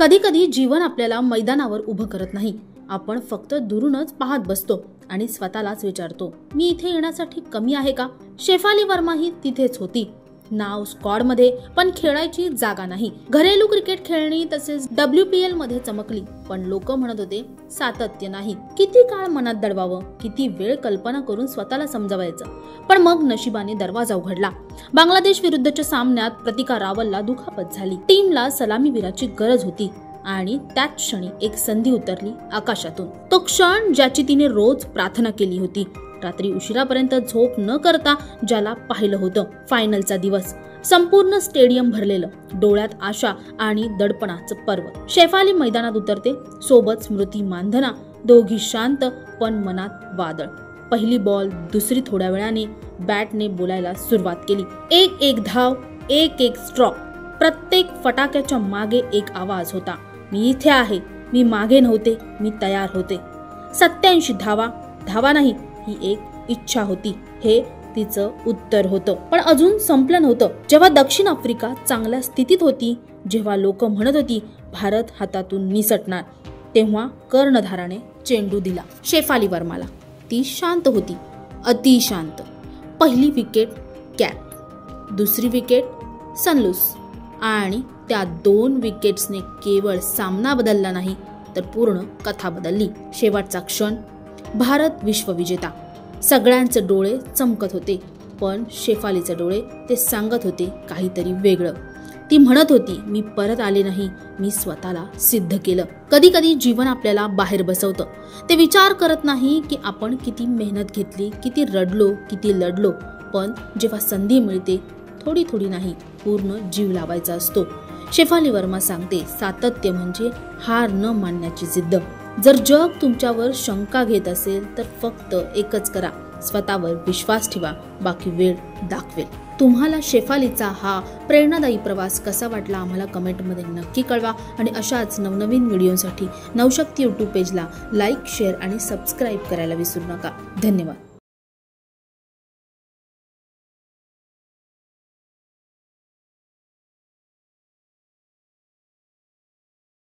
कधी कधी जीवन आपल्याला मैदानावर उभं करत नाही, आपण फक्त दुरूनच पाहत बसतो आणि स्वतःलाच विचारतो, मी इथे येण्यासाठी कमी आहे का? शेफाली वर्मा ही तिथेच होती, नाव स्क्वॉड मध्ये, पण खेळायची जागा नाही. घरेलू क्रिकेट खेळणी तसेच WPL मध्ये चमकली, पण लोक म्हणत होते सातत्य नाही. किती काळ मनात दडवावं, किती वेळ कल्पना करून स्वतःला समजवायचं. पण मग नशिबाने दरवाजा उघडला. बांगलादेश विरुद्धच्या सामन्यात प्रतिका रावलला दुखापत झाली. टीमला सलामीवीराची गरज होती आणि त्याच क्षणी एक संधी उतरली आकाशातून. तो क्षण ज्याची तिने रोज प्रार्थना केली होती, रात्री उशिरापर्यंत झोप न करता ज्याला पाहिलं होतं. फायनलचा दिवस, संपूर्ण स्टेडियम भरलेलं, डोळ्यात आशा आणि दडपणाचं पर्व. शेफाली मैदानात उतरते, सोबत स्मृती मानधना, दोघी शांत पण मनात वादळ. पहिली बॉल, दुसरी थोड्या वेळाने बॅटने बोलायला सुरुवात केली. एक एक धाव, एक एक स्ट्रोक. प्रत्येक फटाक्याच्या मागे एक आवाज होता, मी इथे आहे, मी मागे नव्हते, मी तयार होते. 87 धावा, धावा नाही, ही एक इच्छा होती. हे तिचं उत्तर होतं. पण अजून संपलं नव्हतं. जेव्हा दक्षिण आफ्रिका चांगल्या स्थितीत होती, जेव्हा लोक म्हणत होती भारत हातातून निसटणार, तेव्हा कर्णधाराने चेंडू दिला शेफाली वर्माला. ती शांत होती, अति शांत. पहिली विकेट कॅप, दुसरी विकेट सनलूस, आणि त्या 2 विकेट्सने केवळ सामना बदलला नाही तर पूर्ण कथा बदलली. शेवटचा क्षण, भारत विश्वविजेता. सगळ्यांचे डोळे चमकत होते, पण शेफालीचे डोळे ते सांगत होते काहीतरी वेगळं. ती म्हणत होती, मी परत आले नाही, मी स्वतःला सिद्ध केलं. कधी कधी जीवन आपल्याला बाहेर बसवतं. ते विचार करत नाही की आपण किती मेहनत घेतली, किती रडलो, किती लढलो, पण जेव्हा संधी मिळते, थोडी थोडी नाही, पूर्ण जीव लावायचा असतो. शेफाली वर्मा सांगते, सातत्य म्हणजे हार न मानण्याची जिद्द. जर जग तुमच्यावर शंका घेत असेल तर फक्त एकच करा, स्वतःवर विश्वास ठेवा, बाकी वेळ दाखवेल. तुम्हाला शेफालीचा हा प्रेरणादायी प्रवास कसा वाटला आम्हाला कमेंटमध्ये नक्की कळवा. आणि अशाच नवनवीन व्हिडिओसाठी नवशक्ती YouTube पेजला लाईक, शेअर आणि सबस्क्राईब करायला विसरू नका. धन्यवाद.